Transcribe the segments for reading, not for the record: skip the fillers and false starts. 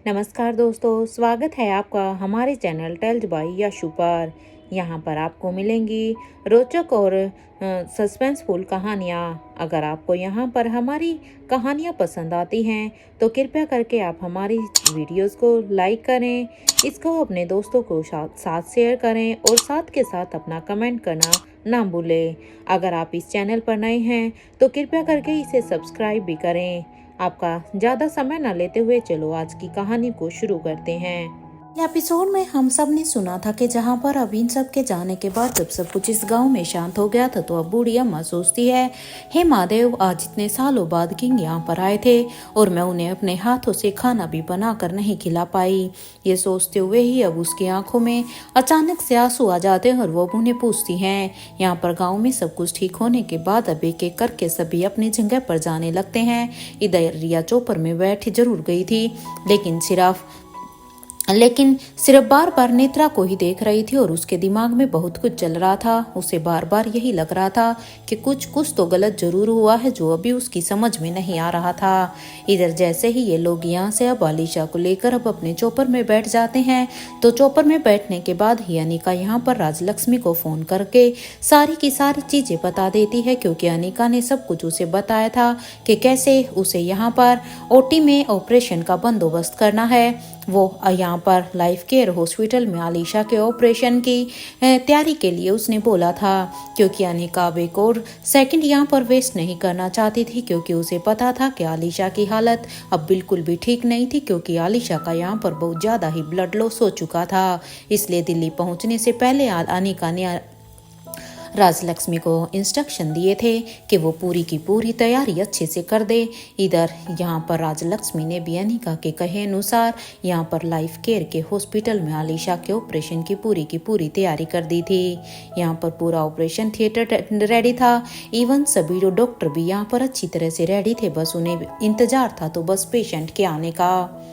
नमस्कार दोस्तों, स्वागत है आपका हमारे चैनल टेल्स बाय यशु पर। यहाँ पर आपको मिलेंगी रोचक और सस्पेंसफुल कहानियाँ। अगर आपको यहाँ पर हमारी कहानियाँ पसंद आती हैं तो कृपया करके आप हमारी वीडियोस को लाइक करें, इसको अपने दोस्तों को साथ शेयर करें और साथ के साथ अपना कमेंट करना ना भूलें। अगर आप इस चैनल पर नए हैं तो कृपया करके इसे सब्सक्राइब भी करें। आपका ज़्यादा समय न लेते हुए चलो आज की कहानी को शुरू करते हैं। एपिसोड में हम सब ने सुना था कि जहां पर अब इन सब के जाने के बाद जब सब कुछ इस गांव में शांत हो गया था तो अब बूढ़ी अम्मा सोचती है, हे महादेव, आज इतने सालों बाद किंग यहाँ पर आए थे और मैं उन्हें अपने हाथों से खाना भी बनाकर नहीं खिला पाई। ये सोचते हुए ही अब उसकी आंखों में अचानक से आंसू आ जाते हैं और वो उन्हें पूछती हैं। यहाँ पर गाँव में सब कुछ ठीक होने के बाद अब एक एक करके सभी अपनी जगह पर जाने लगते हैं। इधर रिया चौपर में बैठी जरूर गई थी लेकिन सिर्फ बार बार नेत्रा को ही देख रही थी और उसके दिमाग में बहुत कुछ चल रहा था। उसे बार बार यही लग रहा था कि कुछ तो गलत जरूर हुआ है जो अभी उसकी समझ में नहीं आ रहा था। इधर जैसे ही ये लोग यहाँ से अब आलिशा को लेकर अब अपने चौपर में बैठ जाते हैं तो चौपर में बैठने के बाद ही अनिका यहाँ पर राजलक्ष्मी को फोन करके सारी की सारी चीजें बता देती है, क्योंकि अनिका ने सब कुछ उसे बताया था कि कैसे उसे यहाँ पर ओटी में ऑपरेशन का बंदोबस्त करना है। वो यहाँ पर लाइफ केयर हॉस्पिटल में आलिशा के ऑपरेशन की तैयारी के लिए उसने बोला था, क्योंकि अनिका अब एक और सेकंड यहाँ पर वेस्ट नहीं करना चाहती थी, क्योंकि उसे पता था कि आलिशा की हालत अब बिल्कुल भी ठीक नहीं थी, क्योंकि आलिशा का यहाँ पर बहुत ज़्यादा ही ब्लड लॉस हो चुका था। इसलिए दिल्ली पहुँचने से पहले अनिका ने राजलक्ष्मी को इंस्ट्रक्शन दिए थे कि वो पूरी की पूरी तैयारी अच्छे से कर दे। इधर यहाँ पर राजलक्ष्मी ने भी अनिका के कहे अनुसार यहाँ पर लाइफ केयर के हॉस्पिटल में आलिशा के ऑपरेशन की पूरी तैयारी कर दी थी। यहाँ पर पूरा ऑपरेशन थिएटर रेडी था, इवन सभी जो डॉक्टर भी यहाँ पर अच्छी तरह से रेडी थे, बस उन्हें इंतजार था तो बस पेशेंट के आने का।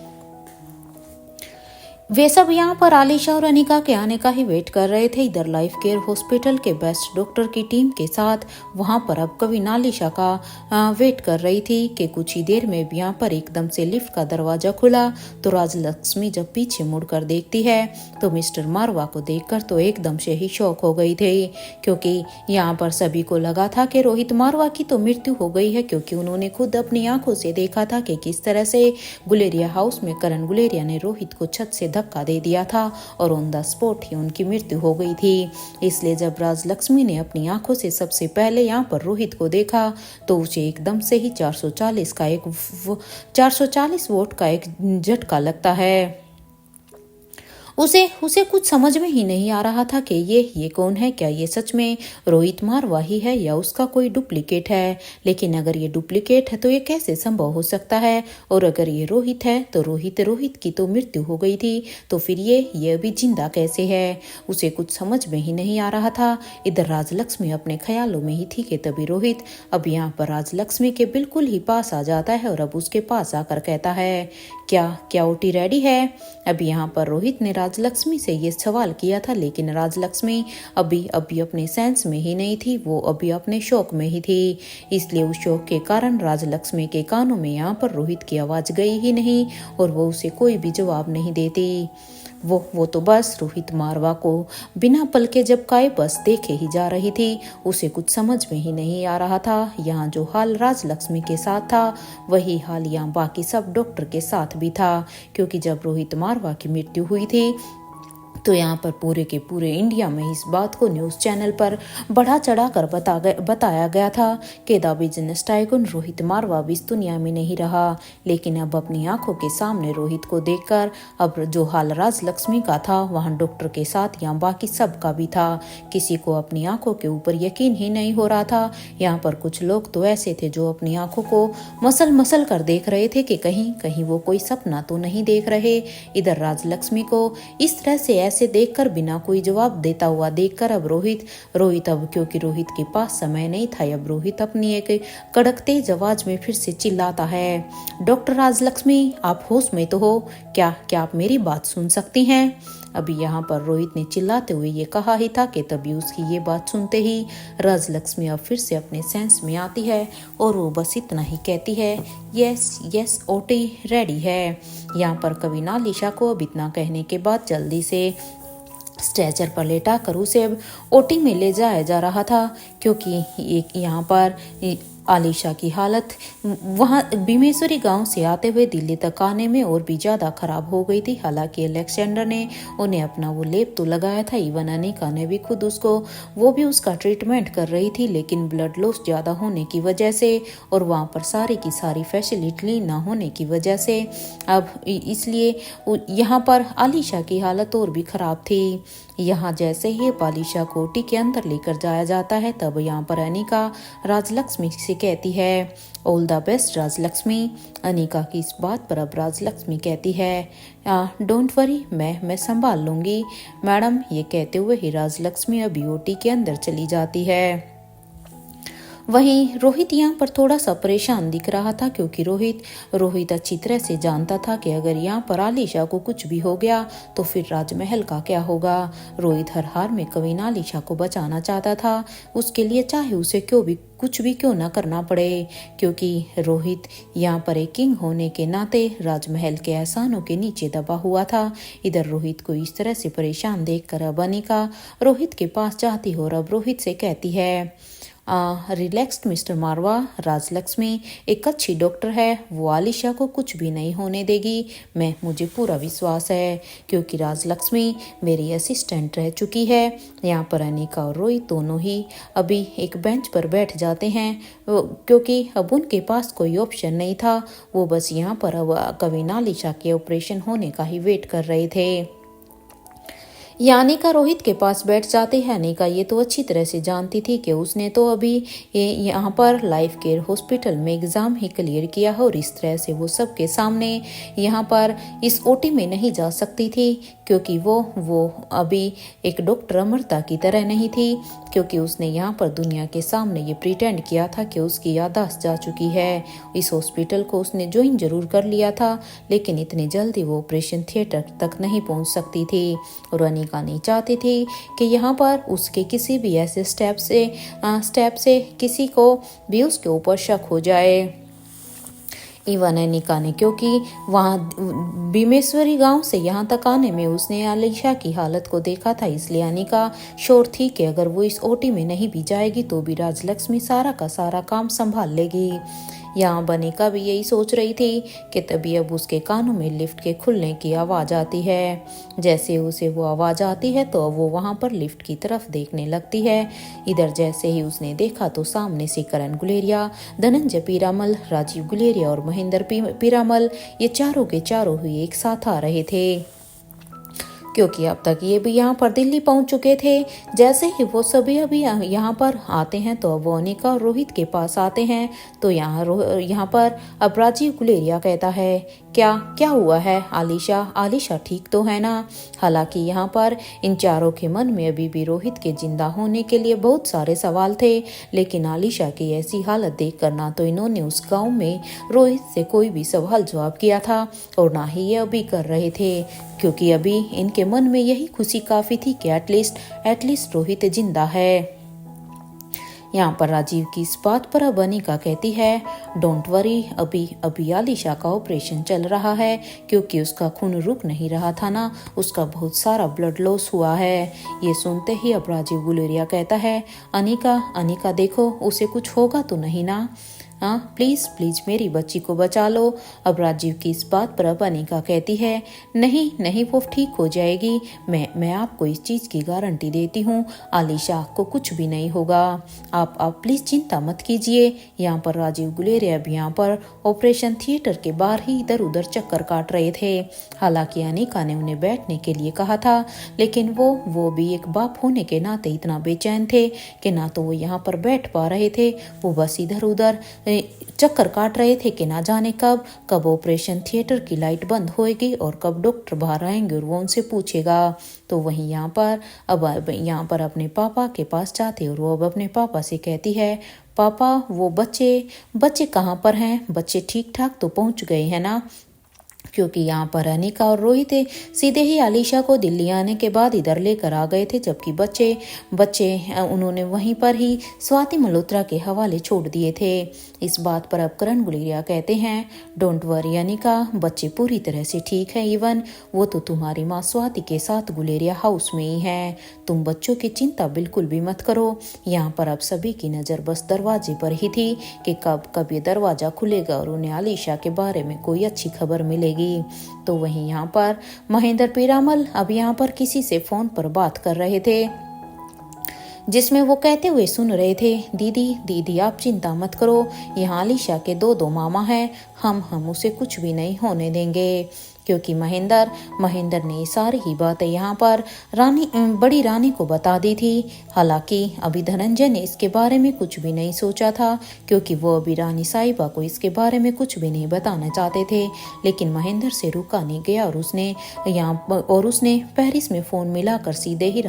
वे सब यहाँ पर आलिशा और अनिका के आने का ही वेट कर रहे थे। इधर लाइफ केयर हॉस्पिटल के बेस्ट डॉक्टर की टीम के साथ वहाँ पर अब कविन आलिशा का वेट कर रही थी कि कुछ ही देर में भी यहाँ पर एकदम से लिफ्ट का दरवाजा खुला तो राजलक्ष्मी जब पीछे मुड़कर देखती है तो मिस्टर मारवा को देखकर तो एकदम से ही शॉक हो गई थी, क्योंकि यहाँ पर सभी को लगा था कि रोहित मारवा की तो मृत्यु हो गई है, क्योंकि उन्होंने खुद अपनी आंखों से देखा था कि किस तरह से गुलेरिया हाउस में करण गुलेरिया ने रोहित को छत से धक्का दे दिया था और ऑन द स्पॉट ही उनकी मृत्यु हो गई थी। इसलिए जब राजलक्ष्मी ने अपनी आंखों से सबसे पहले यहाँ पर रोहित को देखा तो उसे एकदम से ही 440 वोट का एक झटका लगता है। उसे कुछ समझ में ही नहीं आ रहा था कि ये कौन है, क्या ये सच में रोहित मारवा ही है या उसका कोई डुप्लीकेट है। लेकिन अगर ये डुप्लीकेट है तो ये कैसे संभव हो सकता है, और अगर ये रोहित है तो रोहित की तो मृत्यु हो गई थी, तो फिर ये अभी जिंदा कैसे है। उसे कुछ समझ में ही नहीं आ रहा था। इधर राजलक्ष्मी अपने ख्यालों में ही थी कि तभी रोहित अब यहाँ पर राजलक्ष्मी के बिल्कुल ही पास आ जाता है और अब उसके पास आकर कहता है, क्या ओटी रेडी है। अब यहाँ पर रोहित ने राजलक्ष्मी से ये सवाल किया था, लेकिन राजलक्ष्मी अभी अपने सेंस में ही नहीं थी, वो अभी अपने शौक में ही थी। इसलिए उस शौक के कारण राजलक्ष्मी के कानों में यहाँ पर रोहित की आवाज गई ही नहीं और वो उसे कोई भी जवाब नहीं देती। वो तो बस रोहित मारवा को बिना पल के झपकाए बस देखे ही जा रही थी। उसे कुछ समझ में ही नहीं आ रहा था। यहाँ जो हाल राजलक्ष्मी के साथ था वही हाल यहाँ बाकी सब डॉक्टर के साथ भी था, क्योंकि जब रोहित मारवा की मृत्यु हुई थी तो यहाँ पर पूरे के पूरे इंडिया में इस बात को न्यूज़ चैनल पर बढ़ा चढ़ा कर बताया गया था कि द बिजनेस टाइकून रोहित मारवा भी इस दुनिया में नहीं रहा। लेकिन अब अपनी आंखों के सामने रोहित को देखकर अब जो हाल राजलक्ष्मी का था वहाँ डॉक्टर के साथ यहाँ बाकी सब का भी था। किसी को अपनी आंखों के ऊपर यकीन ही नहीं हो रहा था। यहाँ पर कुछ लोग तो ऐसे थे जो अपनी आंखों को मसल कर देख रहे थे कि कहीं वो कोई सपना तो नहीं देख रहे। इधर राजलक्ष्मी को इस तरह से ऐसे देखकर बिना कोई जवाब देता हुआ देखकर अब रोहित अब क्योंकि रोहित के पास समय नहीं था, अब रोहित अपनी एक कड़कते आवाज में फिर से चिल्लाता है, डॉक्टर राजलक्ष्मी, आप होश में तो हो? क्या आप मेरी बात सुन सकती हैं? अभी यहाँ पर रोहित ने चिल्लाते हुए ये कहा ही था कि तभी उसकी ये बात सुनते ही राजलक्ष्मी अब फिर से अपने सेंस में आती है और वो बस इतना ही कहती है, यस यस ओटी रेडी है। यहाँ पर कविना लिशा को अब इतना कहने के बाद जल्दी से स्ट्रेचर पर लेटा कर उसे अब ओटी में ले जाया जा रहा था, क्योंकि एक यहाँ पर आलिशा की हालत वहाँ भीमेश्वरी गांव से आते हुए दिल्ली तक आने में और भी ज़्यादा खराब हो गई थी। हालांकि अलेक्जेंडर ने उन्हें अपना वो लेप तो लगाया था, इवन अनिका ने भी खुद वो भी उसका ट्रीटमेंट कर रही थी, लेकिन ब्लड लॉस ज़्यादा होने की वजह से और वहाँ पर सारी की सारी फैसिलिटी ना होने की वजह से अब इसलिए यहाँ पर आलिशा की हालत और भी ख़राब थी। यहाँ जैसे ही आलिशा को ओटी के अंदर लेकर जाया जाता है तब यहाँ पर अनिका राजलक्ष्मी से कहती है, all the best Rajalakshmi. Anika की इस बात पर अब राजलक्ष्मी कहती है, डोंट वरी, मैं संभाल लूँगी मैडम। ये कहते हुए ही राजलक्ष्मी अभी ओटी के अंदर चली जाती है। वहीं रोहित यहाँ पर थोड़ा सा परेशान दिख रहा था, क्योंकि रोहित अच्छी तरह से जानता था कि अगर यहाँ पर आलिशा को कुछ भी हो गया तो फिर राजमहल का क्या होगा। रोहित हर हाल में कविना आलिशा को बचाना चाहता था, उसके लिए चाहे उसे कुछ भी क्यों ना करना पड़े, क्योंकि रोहित यहाँ पर एक किंग होने के नाते राजमहल के एहसानों के नीचे दबा हुआ था। इधर रोहित को इस तरह से परेशान देखकर अब अनिका रोहित के पास जाती और अब रोहित से कहती है, रिलैक्स्ड मिस्टर मारवा, राजलक्ष्मी एक अच्छी डॉक्टर है, वो आलिशा को कुछ भी नहीं होने देगी। मुझे पूरा विश्वास है, क्योंकि राजलक्ष्मी मेरी असिस्टेंट रह चुकी है। यहाँ पर अनिका और रोहित दोनों ही अभी एक बेंच पर बैठ जाते हैं, क्योंकि अब उनके पास कोई ऑप्शन नहीं था। वो बस यहाँ पर अब कविना आलिशा के ऑपरेशन होने का ही वेट कर रहे थे। अनिका रोहित के पास बैठ जाते हैं। अनिका ये तो अच्छी तरह से जानती थी कि उसने तो अभी यहाँ पर लाइफ केयर हॉस्पिटल में एग्ज़ाम ही क्लियर किया है और इस तरह से वो सबके सामने यहाँ पर इस ओटी में नहीं जा सकती थी, क्योंकि वो अभी एक डॉक्टर अमृता की तरह नहीं थी, क्योंकि उसने यहाँ पर दुनिया के सामने ये प्रिटेंड किया था कि उसकी याददाश्त जा चुकी है। इस हॉस्पिटल को उसने ज्वाइन जरूर कर लिया था, लेकिन इतनी जल्दी वो ऑपरेशन थिएटर तक नहीं पहुँच सकती थी और अनिका नहीं चाहती थी कि यहाँ पर उसके किसी भी ऐसे स्टेप से किसी को भी उसके ऊपर शक हो जाए। इवन अनिका ने, क्योंकि वहाँ भीमेश्वरी गांव से यहाँ तक आने में उसने आलिशा की हालत को देखा था, इसलिए अनिका श्योर थी कि अगर वो इस ओटी में नहीं भी जाएगी तो भी राजलक्ष्मी सारा का सारा काम संभाल लेगी। यहाँ बनिका भी यही सोच रही थी कि तभी अब उसके कानों में लिफ्ट के खुलने की आवाज़ आती है। जैसे उसे वो आवाज़ आती है तो वो वहाँ पर लिफ्ट की तरफ देखने लगती है। इधर जैसे ही उसने देखा तो सामने से करण गुलेरिया, धनंजय पीरामल, राजीव गुलेरिया और महेंद्र पीरामल ये चारों के चारों ही एक साथ आ रहे थे, क्योंकि अब तक ये भी यहाँ पर दिल्ली पहुँच चुके थे। जैसे ही वो सभी अभी यहाँ पर आते हैं तो वो अनिका और रोहित के पास आते हैं। तो यहाँ पर अब राजीव गुलेरिया कहता है, क्या हुआ है आलिशा ठीक तो है ना। हालांकि यहाँ पर इन चारों के मन में अभी भी रोहित के जिंदा होने के लिए बहुत सारे सवाल थे, लेकिन आलिशा की ऐसी हालत देख कर ना तो इन्होंने उस गाँव में रोहित से कोई भी सवाल जवाब किया था और ना ही ये अभी कर रहे थे, क्योंकि अभी इनके मन में यही खुशी काफी थी कि एटलीस्ट रोहित जिंदा है। यहाँ पर राजीव की इस बात पर अब अनिका कहती है, डोंट वरी, अभी आलिशा का ऑपरेशन चल रहा है, क्योंकि उसका खून रुक नहीं रहा था ना, उसका बहुत सारा ब्लड लॉस हुआ है। ये सुनते ही अब राजीव गुलेरिया कहता है, अनिका देखो उसे कुछ होगा तो नहीं ना, प्लीज मेरी बच्ची को बचा लो। अब राजीव की इस बात पर अब अनिका कहती है, नहीं वो ठीक हो जाएगी, मैं आपको इस चीज की गारंटी देती हूँ, आलिशा को कुछ भी नहीं होगा, आप प्लीज चिंता मत कीजिए। यहाँ पर राजीव गुलेरिया भी यहाँ पर ऑपरेशन थिएटर के बाहर ही इधर उधर चक्कर काट रहे थे। हालांकि अनिका ने उन्हें बैठने के लिए कहा था, लेकिन वो भी एक बाप होने के नाते इतना बेचैन थे कि ना तो वो यहाँ पर बैठ पा रहे थे, वो बस इधर उधर चक्कर काट रहे थे कि ना जाने कब ऑपरेशन थिएटर की लाइट बंद होएगी और कब डॉक्टर बाहर आएंगे और वो उनसे पूछेगा। तो वहीं यहाँ पर अपने पापा के पास जाते और वो अब अपने पापा से कहती है, पापा वो बच्चे कहाँ पर हैं, बच्चे ठीक ठाक तो पहुँच गए हैं ना। क्योंकि यहाँ पर अनिका और रोहित सीधे ही आलिशा को दिल्ली आने के बाद इधर लेकर आ गए थे, जबकि बच्चे उन्होंने वहीं पर ही स्वाति मल्होत्रा के हवाले छोड़ दिए थे। इस बात पर अब करण गुलेरिया कहते हैं, डोंट वरी अनिका, बच्चे पूरी तरह से ठीक है। इवन वो तो तुम्हारी माँ स्वाति के साथ गुलेरिया हाउस में ही है। तुम बच्चों की चिंता बिल्कुल भी मत करो। यहाँ पर अब सभी की नज़र बस दरवाजे पर ही थी कि कब ये दरवाज़ा खुलेगा और उन्हें आलिशा के बारे में कोई अच्छी खबर मिलेगी। तो वहीं यहाँ पर महेंद्र पीरामल अब यहाँ पर किसी से फोन पर बात कर रहे थे, जिसमें वो कहते हुए सुन रहे थे, दीदी आप चिंता मत करो, यहाँ आलिशा के दो मामा हैं, हम उसे कुछ भी नहीं होने देंगे। क्योंकि महेंद्र ने सारी ही बातें यहाँ पर बड़ी रानी को बता दी थी। हालांकि अभी धनंजय ने इसके बारे में कुछ भी नहीं सोचा था, क्योंकि वो अभी रानी साहिबा को इसके बारे में कुछ भी नहीं बताना चाहते थे। लेकिन महेंद्र से रुका नहीं गया और उसने पेरिस में फ़ोन मिलाकर सीधे ही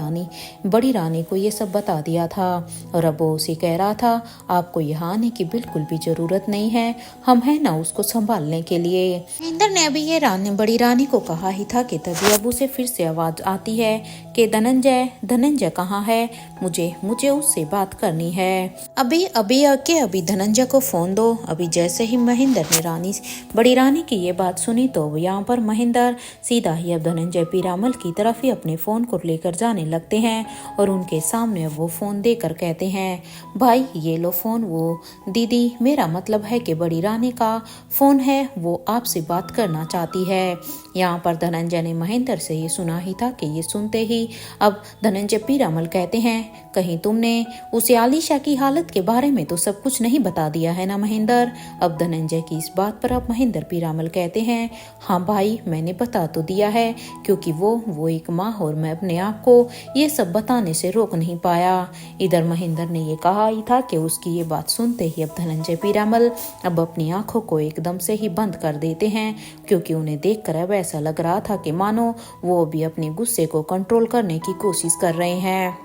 बड़ी रानी को ये सब बता दिया था। और अब वो उसे कह रहा था, आपको यहाँ आने की बिल्कुल भी ज़रूरत नहीं है, हम हैं ना उसको संभालने के लिए। महेंद्र ने अभी ये बड़ी रानी को कहा ही था कि तभी अब उसे फिर से आवाज आती है कि धनंजय कहाँ है, मुझे उससे बात करनी है। अभी धनंजय को फोन दो। अभी जैसे ही महेंद्र ने बड़ी रानी की ये बात सुनी तो यहाँ पर महेंद्र सीधा ही अब धनंजय पीरामल की तरफ ही अपने फोन को लेकर जाने लगते हैं और उनके सामने अब वो फोन देकर कहते हैं, भाई ये लो फोन। वो दीदी, मेरा मतलब है कि बड़ी रानी का फोन है, वो आपसे बात करना चाहती है। यहाँ पर धनंजय ने महेंद्र से ये सुना ही था कि ये सुनते ही अब धनंजय पीरामल कहते हैं, कहीं तुमने उसे आलिशा की हालत के बारे में तो सब कुछ नहीं बता दिया है ना महेंद्र। अब धनंजय की इस बात पर अब महेंद्र पीरामल कहते हैं, हाँ भाई मैंने बता तो दिया है, क्योंकि वो एक माँ और मैं अपने आप को ये सब बताने से रोक नहीं पाया। इधर महेंद्र ने ये कहा ही था कि उसकी ये बात सुनते ही अब धनंजय पीरामल अब अपनी आंखों को एकदम से ही बंद कर देते हैं, क्योंकि उन्हें देखकर अब ऐसा लग रहा था कि मानो वो भी अपने गुस्से को कंट्रोल करने की कोशिश कर रहे हैं।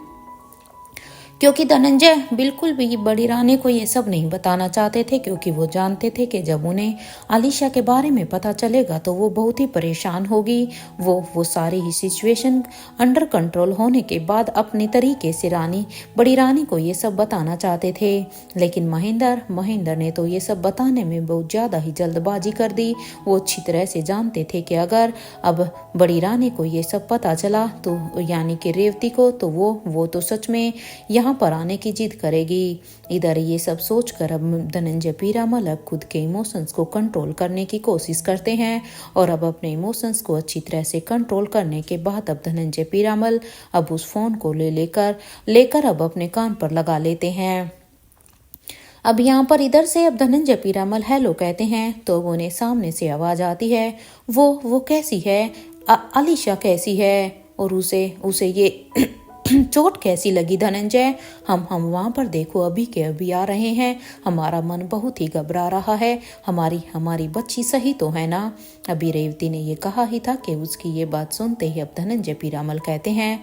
क्योंकि धनंजय बिल्कुल भी बड़ी रानी को ये सब नहीं बताना चाहते थे, क्योंकि वो जानते थे कि जब उन्हें आलिशा के बारे में पता चलेगा तो वो बहुत ही परेशान होगी। वो सारी ही सिचुएशन अंडर कंट्रोल होने के बाद अपने तरीके से बड़ी रानी को ये सब बताना चाहते थे। लेकिन महेंद्र ने तो ये सब बताने में बहुत ज़्यादा ही जल्दबाजी कर दी। वो अच्छी तरह से जानते थे कि अगर अब बड़ी रानी को ये सब पता चला तो यानी कि रेवती को, तो वो तो सच में यहाँ पर आने की जिद करेगी। इधर ये सब सोचकर अब धनंजय पीरामल अब खुद के इमोशंस को कंट्रोल करने की कोशिश करते हैं और अब अपने इमोशंस को अच्छी तरह से कंट्रोल करने के बाद अब धनंजय पीरामल अब उस फोन को लेकर अब अपने कान पर लगा लेते हैं। अब यहाँ पर इधर से अब धनंजय पीरामल हेलो कहते हैं तो उन्हें सामने से आवाज आती है, वो कैसी है, आलिशा कैसी है और उसे ये चोट कैसी लगी धनंजय, हम वहाँ पर देखो अभी के अभी आ रहे हैं, हमारा मन बहुत ही घबरा रहा है, हमारी बच्ची सही तो है ना। अभी रेवती ने ये कहा ही था कि उसकी ये बात सुनते ही अब धनंजय पीरामल कहते हैं,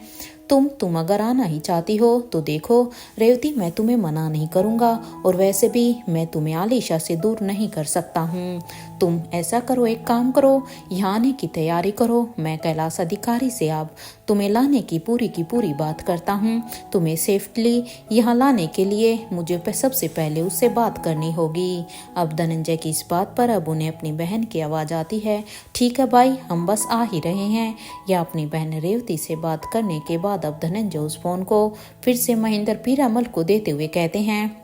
तुम अगर आना ही चाहती हो तो देखो रेवती, मैं तुम्हें मना नहीं करूँगा और वैसे भी मैं तुम्हें आलिशा से दूर नहीं कर सकता हूँ। तुम ऐसा करो, एक काम करो, यहाँ आने की तैयारी करो, मैं कैलाश अधिकारी से आप तुम्हें लाने की पूरी बात करता हूँ। तुम्हें सेफ्टली यहाँ लाने के लिए मुझे सबसे पहले उससे बात करनी होगी। अब धनंजय की इस बात पर अब उन्हें अपनी बहन की आवाज़ आती है, ठीक है भाई, हम बस आ ही रहे हैं। या अपनी बहन रेवती से बात करने के बाद अब धनंजय उस फोन को फिर से महेंद्र पीरामल को देते हुए कहते हैं,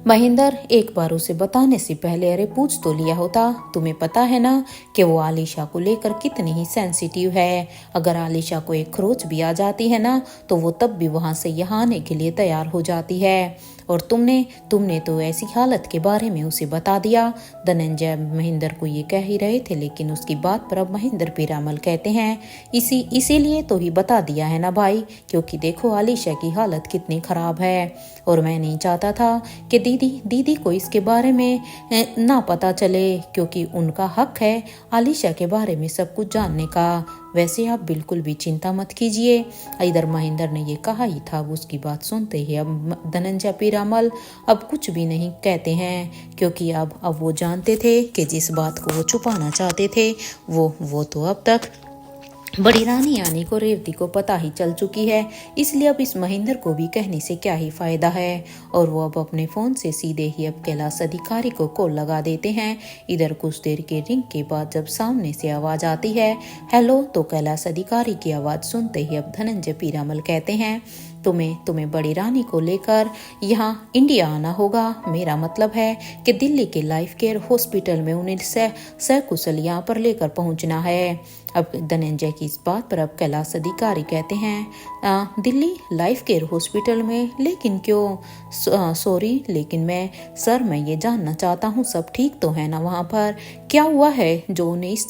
महेंद्र, एक बार उसे बताने से पहले अरे पूछ तो लिया होता। तुम्हें पता है ना कि वो आलिशा को लेकर कितनी ही सेंसिटिव है। अगर आलिशा को एक खरोच भी आ जाती है ना तो वो तब भी वहां से यहाँ आने के लिए तैयार हो जाती है। और तुमने तो ऐसी हालत के बारे में उसे बता दिया। धनंजय महेंद्र को ये कह ही रहे थे, लेकिन उसकी बात पर अब महेंद्र पीरामल कहते हैं, इसीलिए तो ही बता दिया है ना भाई, क्योंकि देखो आलिशा की हालत कितनी खराब है और मैं नहीं चाहता था कि दीदी को इसके बारे में ना पता चले, क्योंकि उनका हक है आलिशा के बारे में सब कुछ जानने का। वैसे आप बिल्कुल भी चिंता मत कीजिए। इधर महेंद्र ने ये कहा ही था, उसकी बात सुनते ही अब धनंजय पीरामल अब कुछ भी नहीं कहते हैं, क्योंकि अब वो जानते थे कि जिस बात को वो छुपाना चाहते थे वो तो अब तक बड़ी रानी यानी को रेवती को पता ही चल चुकी है। इसलिए अब इस महेंद्र को भी कहने से क्या ही फायदा है। और वो अब अपने फोन से सीधे ही अब कैलाश अधिकारी को कॉल लगा देते हैं। इधर कुछ देर के रिंग के बाद जब सामने से आवाज आती है हेलो, तो कैलाश अधिकारी की आवाज सुनते ही अब धनंजय पीरामल कहते हैं तुम्हें बड़ी रानी को लेकर यहाँ इंडिया आना होगा। मेरा मतलब है कि दिल्ली के लाइफ केयर हॉस्पिटल में उन्हें सकुशल यहाँ पर लेकर पहुँचना है। अब धनंजय की इस बात पर अब कैलाश अधिकारी कहते हैं दिल्ली लाइफ केयर हॉस्पिटल में, लेकिन क्यों? सॉरी, लेकिन मैं ये जानना चाहता हूँ सब ठीक तो है ना वहाँ पर? क्या हुआ है जो उन्हें इस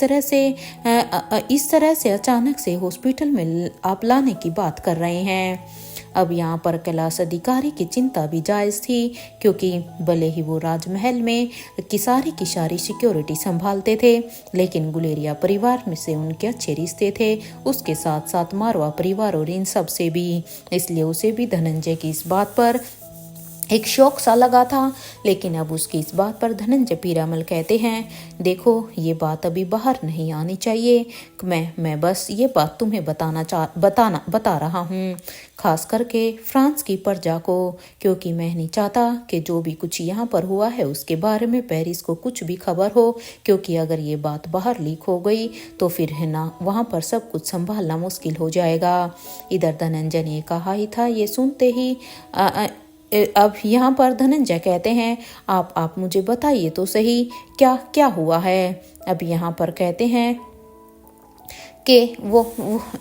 तरह से अचानक से हॉस्पिटल में आप लाने की बात कर रहे हैं? अब यहाँ पर कैलाश अधिकारी की चिंता भी जायज थी, क्योंकि भले ही वो राजमहल में की सारी सिक्योरिटी संभालते थे, लेकिन गुलेरिया परिवार में से उनके अच्छे रिश्ते थे, उसके साथ साथ मारवा परिवार और इन सब से भी। इसलिए उसे भी धनंजय की इस बात पर एक शौक सा लगा था। लेकिन अब उसकी इस बात पर धनंजय पीरामल कहते हैं देखो, ये बात अभी बाहर नहीं आनी चाहिए। मैं बस ये बात तुम्हें बता रहा हूँ, खास करके फ्रांस की प्रजा को, क्योंकि मैं नहीं चाहता कि जो भी कुछ यहाँ पर हुआ है उसके बारे में पेरिस को कुछ भी खबर हो, क्योंकि अगर ये बात बाहर लीक हो गई तो फिर है ना वहाँ पर सब कुछ संभालना मुश्किल हो जाएगा। इधर धनंजय ने कहा ही था, ये सुनते ही अब यहाँ पर धनंजय कहते हैं आप मुझे बताइए तो सही क्या क्या हुआ है। अब यहाँ पर कहते हैं कि वो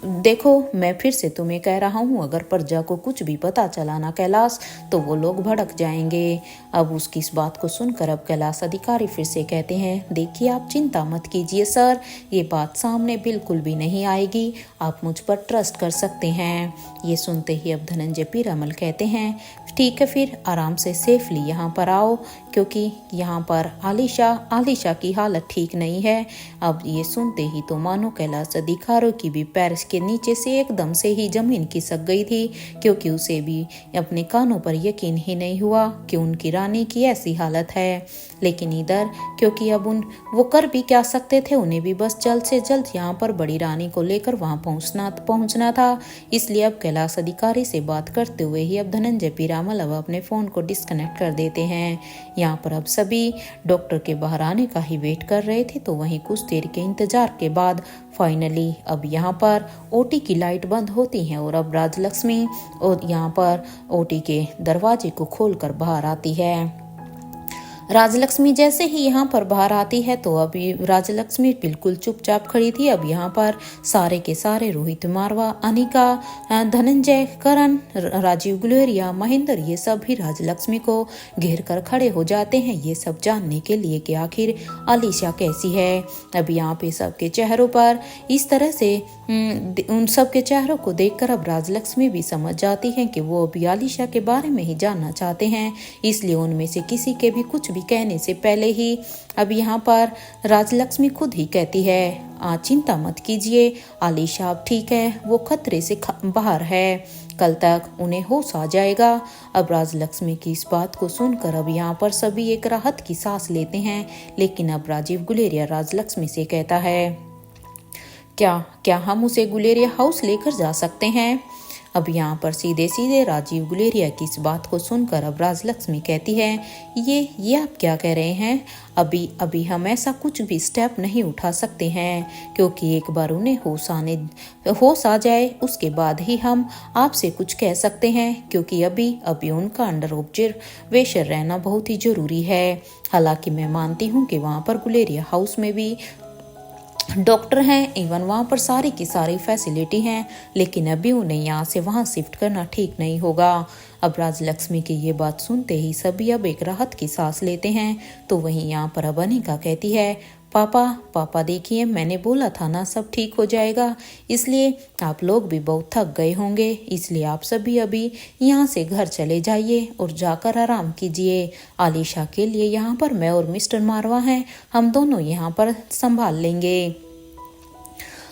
देखो, मैं फिर से तुम्हें कह रहा हूँ, अगर प्रजा को कुछ भी पता चला ना कैलाश, तो वो लोग भड़क जाएंगे। अब उसकी इस बात को सुनकर अब कैलाश अधिकारी फिर से कहते हैं देखिए, आप चिंता मत कीजिए सर, ये बात सामने बिल्कुल भी नहीं आएगी, आप मुझ पर ट्रस्ट कर सकते हैं। ये सुनते ही अब धनंजय पीरामल कहते हैं ठीक है, फिर आराम से सेफली यहाँ पर आओ, क्योंकि यहाँ पर आलिशा की हालत ठीक नहीं है। अब ये सुनते ही तो मानो कैलाश अधिकारियों की भी पैर के नीचे से एकदम से ही जमीन खिसक गई थी, क्योंकि उसे भी अपने कानों पर यकीन ही नहीं हुआ कि उनकी रानी की ऐसी हालत है। लेकिन इधर क्योंकि अब वो कर भी क्या सकते थे, उन्हें भी बस जल्द से जल्द यहाँ पर बड़ी रानी को लेकर वहाँ पहुँचना था। इसलिए अब कैलाश अधिकारी से बात करते हुए ही अब धनंजय पीरामल अब अपने फ़ोन को डिस्कनेक्ट कर देते हैं। यहाँ पर अब सभी डॉक्टर के बाहर आने का ही वेट कर रहे थे, तो वहीं कुछ देर के इंतजार के बाद फाइनली अब यहाँ पर ओटी की लाइट बंद होती है और अब राजलक्ष्मी और यहाँ पर ओटी के दरवाजे को खोलकर बाहर आती है। राजलक्ष्मी जैसे ही यहाँ पर बाहर आती है तो अभी राजलक्ष्मी बिल्कुल चुपचाप खड़ी थी। अब यहाँ पर सारे के सारे रोहित मारवा, अनिका, धनंजय, करण, राजीव गुलेरिया, महेंद्र, ये सब भी राजलक्ष्मी को घेर कर खड़े हो जाते हैं, ये सब जानने के लिए कि आखिर आलिशा कैसी है। अब यहाँ पे सबके चेहरों पर इस तरह से उन सब के चेहरों को देखकर अब राजलक्ष्मी भी समझ जाती हैं कि वो अभी आलिशा के बारे में ही जानना चाहते हैं। इसलिए उनमें से किसी के भी कुछ भी कहने से पहले ही अब यहाँ पर राजलक्ष्मी खुद ही कहती है चिंता मत कीजिए, आलिशा अब ठीक है, वो खतरे से बाहर है, कल तक उन्हें होश आ जाएगा। अब राजलक्ष्मी की इस बात को सुनकर अब यहाँ पर सभी एक राहत की सांस लेते हैं। लेकिन अब राजीव गुलेरिया राजलक्ष्मी से कहता है क्या हम उसे गुलेरिया हाउस लेकर जा सकते हैं? अब यहाँ पर सीधे राजीव गुलेरिया की इस बात को सुनकर अब राजलक्ष्मी कहती है ये आप क्या कह रहे हैं? अभी हम ऐसा कुछ भी स्टेप नहीं उठा सकते हैं, क्योंकि एक बार उन्हें होश आ जाए उसके बाद ही हम आपसे कुछ कह सकते हैं, क्योंकि अभी उनका अंडर ऑब्जर्वेशन रहना बहुत ही जरूरी है। हालांकि मैं मानती हूँ कि वहाँ पर गुलेरिया हाउस में भी डॉक्टर हैं, इवन वहाँ पर सारी की सारी फैसिलिटी हैं, लेकिन अभी उन्हें यहाँ से वहाँ शिफ्ट करना ठीक नहीं होगा। अब राजलक्ष्मी की ये बात सुनते ही सभी अब एक राहत की सांस लेते हैं। तो वहीं यहाँ पर अब अनिका कहती है पापा देखिए, मैंने बोला था ना सब ठीक हो जाएगा, इसलिए आप लोग भी बहुत थक गए होंगे, इसलिए आप सभी अभी यहाँ से घर चले जाइए और जाकर आराम कीजिए। आलिशा के लिए यहाँ पर मैं और मिस्टर मारवा हैं, हम दोनों यहाँ पर संभाल लेंगे।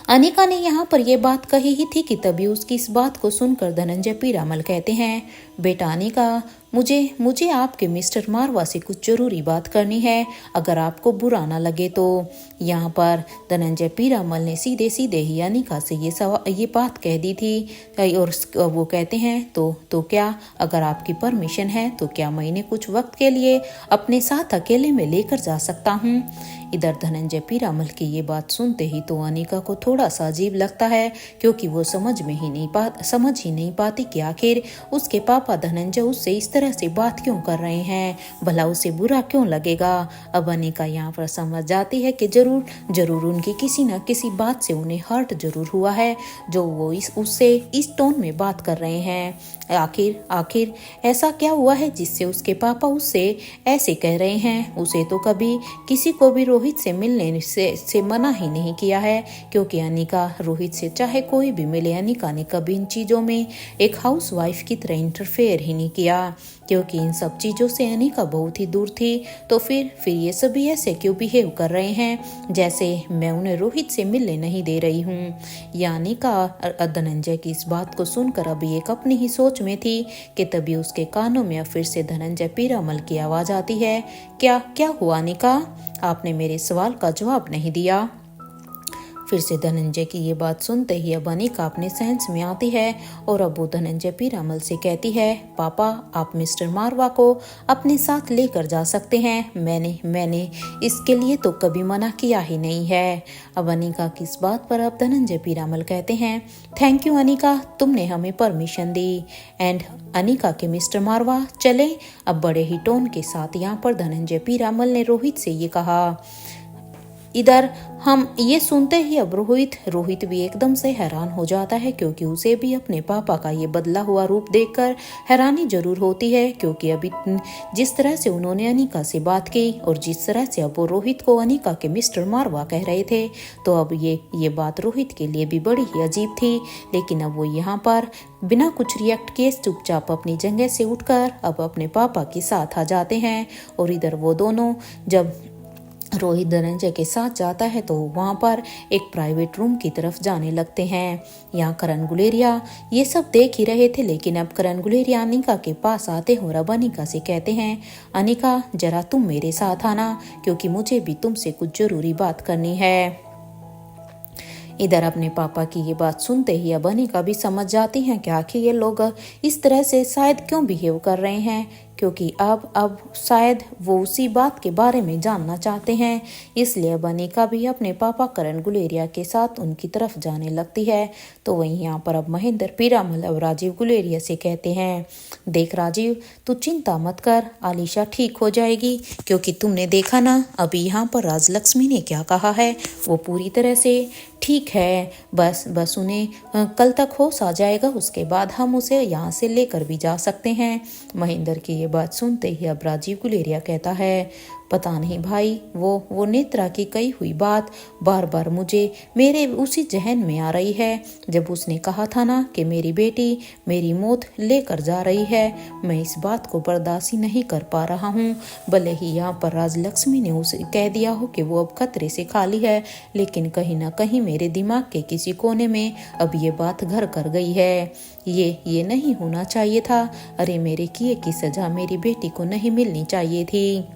अनिका ने यहाँ पर यह बात कही ही थी कि तभी उसकी इस बात को सुनकर धनंजय पीरामल कहते हैं, बेटा अनिका, मुझे मुझे आपके मिस्टर मारवा से कुछ जरूरी बात करनी है, अगर आपको बुरा ना लगे तो। यहाँ पर धनंजय पीरामल ने सीधे सीधे ही अनिका से ये बात कह दी थी और वो कहते हैं तो क्या, अगर आपकी परमिशन है तो क्या मैं इन्हें कुछ वक्त के लिए अपने साथ अकेले में लेकर जा सकता हूँ। इधर धनंजय पीरामल की ये बात सुनते ही तो अनिका को थोड़ा सा अजीब लगता है, क्योंकि वो समझ ही नहीं पाती कि आखिर उसके पापा धनंजय उससे इस तरह से बात क्यों कर रहे हैं, भला उसे बुरा क्यों लगेगा। अब अनिका यहाँ पर समझ जाती है कि जरूर उनकी किसी न किसी बात से उन्हें हर्ट जरूर हुआ है, जो वो उससे इस टोन में बात कर रहे हैं। आखिर ऐसा क्या हुआ है जिससे उसके पापा उससे ऐसे कह रहे हैं। उसे तो कभी किसी को भी रोहित से मिलने से मना ही नहीं किया है, क्योंकि अनिका रोहित से चाहे कोई भी मिले, अनिका ने कभी इन चीजों में एक हाउसवाइफ की तरह इंटरफेयर ही नहीं किया, क्योंकि इन सब चीजों से अनिका बहुत ही दूर थी। तो फिर ये सभी ऐसे क्यों बिहेव कर रहे हैं जैसे मैं उन्हें रोहित से मिलने नहीं दे रही हूँ। या अनिका धनंजय की इस बात को सुनकर अभी एक अपनी ही सोच में थी कि तभी उसके कानों में फिर से धनंजय पीरामल की आवाज आती है, क्या हुआ अनिका, आपने मेरे सवाल का जवाब नहीं दिया। फिर से धनंजय की ये बात सुनते ही अब अनिका अपने सेंस में आती है और अब वो धनंजय पीरामल से कहती है, पापा आप मिस्टर मारवा को अपने साथ लेकर जा सकते हैं, मैंने इसके लिए तो कभी मना किया ही नहीं है। अब अनिका की इस बात पर अब धनंजय पीरामल कहते हैं, थैंक यू अनिका, तुमने हमें परमिशन दी। एंड अनिका के मिस्टर मारवा चले। अब बड़े ही टोन के साथ यहाँ पर धनंजय पीरामल ने रोहित से ये कहा। इधर हम ये सुनते ही अब रोहित भी एकदम से हैरान हो जाता है, क्योंकि उसे भी अपने पापा का ये बदला हुआ रूप देखकर हैरानी जरूर होती है, क्योंकि अभी जिस तरह से उन्होंने अनिका से बात की और जिस तरह से अब वो रोहित को अनिका के मिस्टर मारवा कह रहे थे, तो अब ये बात रोहित के लिए भी बड़ी ही अजीब थी। लेकिन अब वो यहाँ पर बिना कुछ रिएक्ट किए चुपचाप अपनी जगह से उठकर अब अपने पापा के साथ आ जाते हैं। और इधर वो दोनों जब रोहित धनंजय के साथ जाता है तो वहाँ पर एक प्राइवेट रूम की तरफ जाने लगते हैं। यहाँ करण गुलेरिया ये सब देख ही रहे थे, लेकिन अब करण गुलेरिया अनिका के पास आते हो और अब अनिका से कहते हैं, अनिका जरा तुम मेरे साथ आना, क्योंकि मुझे भी तुमसे कुछ जरूरी बात करनी है। इधर अपने पापा की ये बात सुनते ही अब अनिका भी समझ जाती हैं कि आखिर ये लोग इस तरह से शायद क्यों बिहेव कर रहे हैं, क्योंकि अब शायद वो उसी बात के बारे में जानना चाहते हैं। इसलिए अब अनिका भी अपने पापा करण गुलेरिया के साथ उनकी तरफ जाने लगती है। तो वहीं यहाँ पर अब महेंद्र पीरामल अब राजीव गुलेरिया से कहते हैं, देख राजीव, तू चिंता मत कर, आलिशा ठीक हो जाएगी, क्योंकि तुमने देखा ना अभी यहाँ पर राजलक्ष्मी ने क्या कहा है, वो पूरी तरह से ठीक है। बस उन्हें कल तक होश आ जाएगा, उसके बाद हम उसे यहाँ से लेकर भी जा सकते हैं। महेंद्र की ये बात सुनते ही अब राजीव गुलेरिया कहता है, पता नहीं भाई, वो नेत्रा की कही हुई बात बार बार मेरे उसी जहन में आ रही है, जब उसने कहा था ना कि मेरी बेटी मेरी मौत लेकर जा रही है। मैं इस बात को बर्दाश्त नहीं कर पा रहा हूँ। भले ही यहाँ पर राजलक्ष्मी ने उसे कह दिया हो कि वो अब खतरे से खाली है, लेकिन कहीं ना कहीं मेरे दिमाग के किसी कोने में अब ये बात घर कर गई है। ये नहीं होना चाहिए था। अरे मेरे किए की सजा मेरी बेटी को नहीं मिलनी चाहिए थी।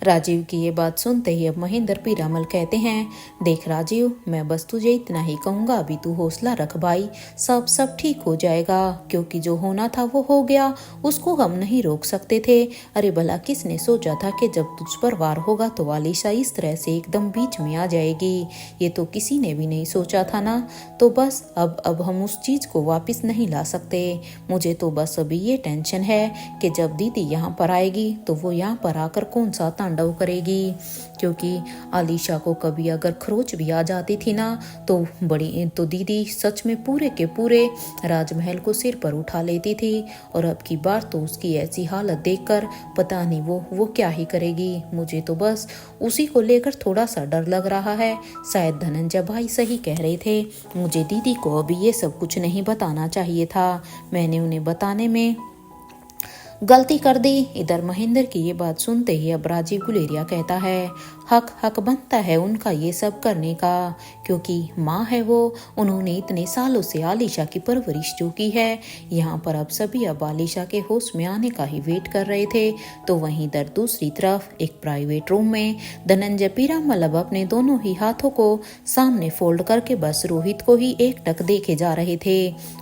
राजीव की ये बात सुनते ही अब महेंद्र पीरामल कहते हैं, देख राजीव, मैं बस तुझे इतना ही कहूँगा, अभी तू हौसला रख भाई, सब ठीक हो जाएगा, क्योंकि जो होना था वो हो गया, उसको हम नहीं रोक सकते थे। अरे भला किसने सोचा था कि जब तुझ पर वार होगा तो आलिशा इस तरह से एकदम बीच में आ जाएगी। ये तो किसी ने भी नहीं सोचा था ना। तो बस अब हम उस चीज को वापस नहीं ला सकते। मुझे तो बस अभी ये टेंशन है कि जब दीदी यहाँ पर आएगी तो वो यहाँ पर आकर कौन सा तांडव करेगी, क्योंकि आलिशा को कभी अगर खरोच भी आ जाती थी ना तो दीदी सच में पूरे के पूरे राजमहल को सिर पर उठा लेती थी। और अब की बार तो उसकी ऐसी हालत देखकर पता नहीं वो क्या ही करेगी। मुझे तो बस उसी को लेकर थोड़ा सा डर लग रहा है। शायद धनंजय भाई सही कह रहे थे, मुझे दीदी को अभी ये सब कुछ नहीं बताना चाहिए था। मैंने उन्हें बताने में गलती कर दी। इधर महेंद्र की ये बात सुनते ही अब राजीव गुलेरिया कहता है हक बनता है उनका ये सब करने का, क्योंकि माँ है वो, उन्होंने इतने सालों से आलिशा की परवरिश जो की है। यहाँ पर अब सभी अब आलिशा के होश में आने का ही वेट कर रहे थे। तो वहीं इधर दूसरी तरफ एक प्राइवेट रूम में धनंजय पीरामल अब अपने दोनों ही हाथों को सामने फोल्ड करके बस रोहित को ही एकटक देखे जा रहे थे।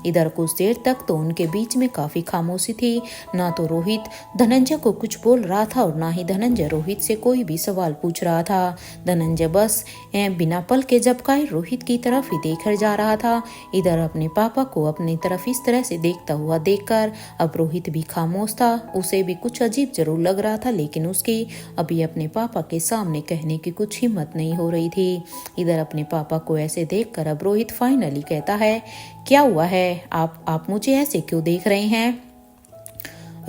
इधर कुछ देर तक तो उनके बीच में काफी खामोशी थी। ना तो रोहित धनंजय को कुछ बोल रहा था और ना ही धनंजय रोहित से कोई भी सवाल पूछ रहा था। धनंजय बस बिना पल के झपकाए रोहित की तरफ ही देखकर जा रहा था। इधर अपने पापा को अपनी तरफ इस तरह से देखता हुआ देखकर अब रोहित भी खामोश था। उसे भी कुछ अजीब जरूर लग रहा था, लेकिन उसकी अभी अपने पापा के सामने कहने की कुछ हिम्मत नहीं हो रही थी। इधर अपने पापा को ऐसे देखकर अब रोहित फाइनली कहता है क्या हुआ है, आप मुझे ऐसे क्यों देख रहे हैं।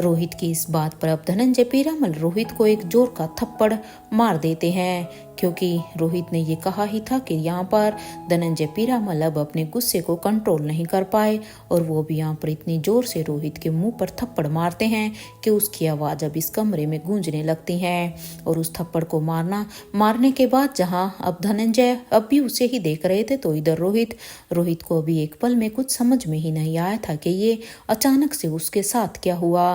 रोहित की इस बात पर अब धनंजय पीरामल रोहित को एक जोर का थप्पड़ मार देते हैं, क्योंकि रोहित ने ये कहा ही था कि यहाँ पर धनंजय पीरामल अब अपने गुस्से को कंट्रोल नहीं कर पाए और वो भी यहाँ पर इतनी जोर से रोहित के मुंह पर थप्पड़ मारते हैं कि उसकी आवाज़ अब इस कमरे में गूंजने लगती है। और उस थप्पड़ को मारने के बाद जहाँ अब धनंजय अब भी उसे ही देख रहे थे, तो इधर रोहित को अभी एक पल में कुछ समझ में ही नहीं आया था कि ये अचानक से उसके साथ क्या हुआ।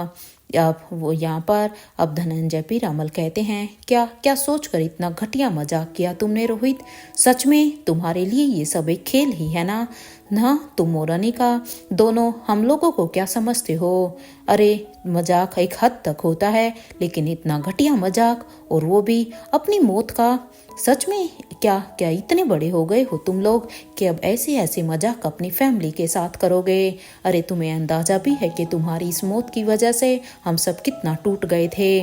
अब वो यहाँ पर अब धनंजय पीरामल कहते हैं क्या सोचकर इतना घटिया मजाक किया तुमने रोहित, सच में तुम्हारे लिए ये सब एक खेल ही है ना तुम और अनिका दोनों हम लोगों को क्या समझते हो। अरे मजाक एक हद तक होता है, लेकिन इतना घटिया मजाक, और वो भी अपनी मौत का। सच में क्या इतने बड़े हो गए हो तुम लोग कि अब ऐसे मजाक अपनी फैमिली के साथ करोगे। अरे तुम्हें अंदाजा भी है कि तुम्हारी इस मौत की वजह से हम सब कितना टूट गए थे।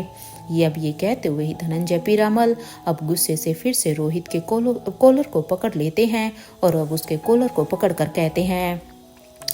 ये कहते हुए ही धनंजय पीरामल अब गुस्से से फिर से रोहित के कॉलर को पकड़ लेते हैं और अब उसके कॉलर को पकड़कर कहते हैं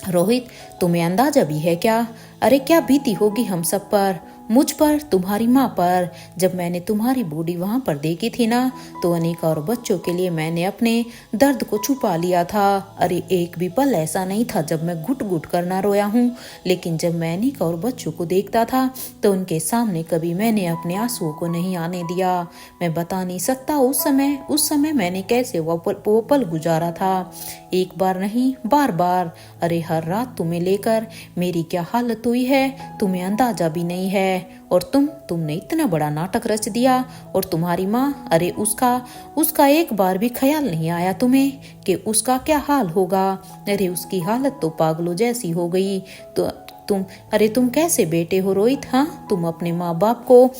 रोहित तुम्हें अंदाजा भी है क्या, अरे क्या बीती होगी हम सब पर, मुझ पर, तुम्हारी माँ पर। जब मैंने तुम्हारी बॉडी वहाँ पर देखी थी ना, तो अनिका और बच्चों के लिए मैंने अपने दर्द को छुपा लिया था। अरे एक भी पल ऐसा नहीं था जब मैं घुट घुट कर ना रोया हूँ, लेकिन जब मैं अनिका और बच्चों को देखता था तो उनके सामने कभी मैंने अपने आंसुओं को नहीं आने दिया। मैं बता नहीं सकता उस समय मैंने कैसे वो पल गुजारा था, एक बार नहीं बार बार। अरे हर रात तुम्हें लेकर मेरी क्या हालत हुई है तुम्हें अंदाजा भी नहीं है। और तुमने इतना बड़ा नाटक रच दिया, और तुम्हारी माँ, अरे उसका एक बार भी ख्याल नहीं आया तुम्हें कि उसका क्या हाल होगा। अरे उसकी हालत तो पागलों जैसी हो गई। तो तुम कैसे बेटे हो रोहित, हाँ तुम अपने माँ बाप को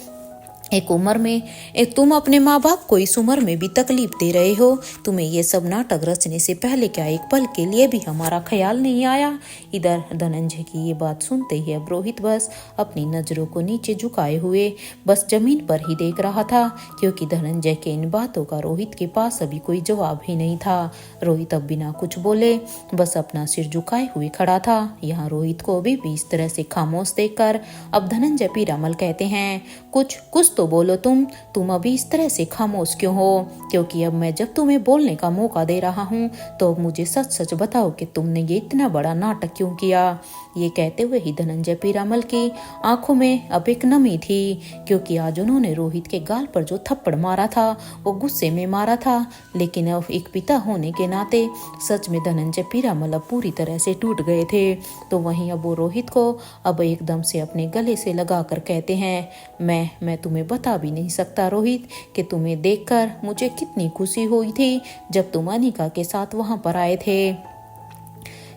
तुम अपने माँ बाप को इस उम्र में भी तकलीफ दे रहे हो। तुम्हें ये सब नाटक रचने से पहले क्या एक पल के लिए भी हमारा ख्याल नहीं आया। इधर धनंजय की ये बात सुनते ही अब रोहित बस अपनी नजरों को नीचे झुकाए हुए बस जमीन पर ही देख रहा था, क्योंकि धनंजय के इन बातों का रोहित के पास अभी कोई जवाब ही नहीं था। रोहित अब बिना कुछ बोले बस अपना सिर झुकाए हुए खड़ा था। यहाँ रोहित को अभी भी इस तरह से खामोश देखकर अब धनंजय पीरामल कहते हैं कुछ तो बोलो तुम अभी इस तरह से खामोश क्यों हो, क्योंकि अब मैं जब तुम्हें बोलने का मौका दे रहा हूँ तो अब मुझे सच सच बताओ कि तुमने ये इतना बड़ा नाटक क्यों किया। ये कहते हुए ही धनंजय पीरामल की आंखों में अब एक नमी थी, क्योंकि आज उन्होंने रोहित के गाल पर जो थप्पड़ मारा था वो गुस्से में मारा था, लेकिन अब एक पिता होने के नाते सच में धनंजय पीरामल अब पूरी तरह से टूट गए थे। तो वहीं अब वो रोहित को अब एकदम से अपने गले से लगा कर कहते हैं मैं तुम्हें बता भी नहीं सकता रोहित कि तुम्हें देखकर मुझे कितनी खुशी हुई थी जब तुम अनिका के साथ वहां पर आए थे,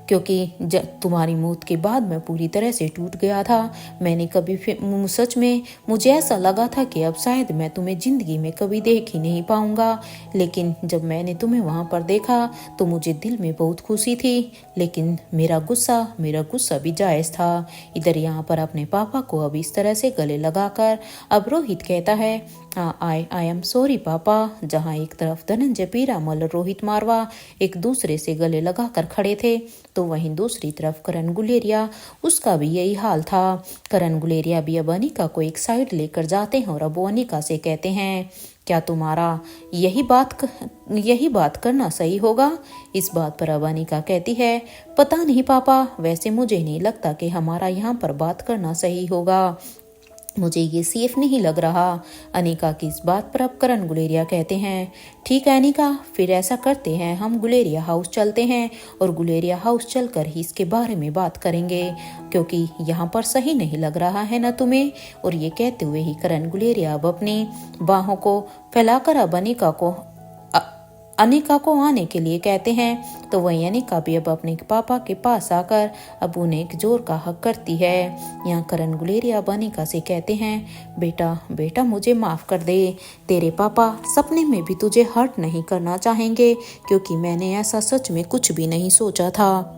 क्योंकि तुम्हारी मौत के बाद मैं पूरी तरह से टूट गया था। मैंने कभी सच में मुझे ऐसा लगा था कि अब शायद मैं तुम्हें जिंदगी में कभी देख ही नहीं पाऊंगा, लेकिन जब मैंने तुम्हें वहां पर देखा तो मुझे दिल में बहुत खुशी थी, लेकिन मेरा गुस्सा भी जायज था। इधर यहाँ पर अपने पापा को अब इस तरह से गले लगाकर अब रोहित कहता है आई एम सॉरी पापा। जहाँ एक तरफ धनंजय पीरामल और रोहित मारवा एक दूसरे से गले लगाकर खड़े थे, तो तो वहीं दूसरी तरफ करण गुलेरिया, उसका भी यही हाल था। करण गुलेरिया भी अब अनिका को एक साइड लेकर जाते हैं और अब वो अनिका से कहते हैं, क्या तुम्हारा यही बात करना सही होगा? इस बात पर अब अनिका कहती है, पता नहीं पापा, वैसे मुझे नहीं लगता कि हमारा यहाँ पर बात करना सही होगा, मुझे ये सेफ नहीं लग रहा। अनिका की इस बात पर अब करण गुलेरिया कहते हैं, ठीक है अनिका, फिर ऐसा करते हैं, हम गुलेरिया हाउस चलते हैं और गुलेरिया हाउस चलकर ही इसके बारे में बात करेंगे, क्योंकि यहाँ पर सही नहीं लग रहा है ना तुम्हें। और ये कहते हुए ही करण गुलेरिया अब अपनी बाहों को फैलाकर अब अनिका को आने के लिए कहते हैं। तो वहीं अनिका भी अब अपने पापा के पास आकर अब उन्हें एक जोर का हक करती है। यहाँ करण गुलेरिया अब अनिका से कहते हैं, बेटा बेटा मुझे माफ़ कर दे, तेरे पापा सपने में भी तुझे हर्ट नहीं करना चाहेंगे, क्योंकि मैंने ऐसा सच में कुछ भी नहीं सोचा था।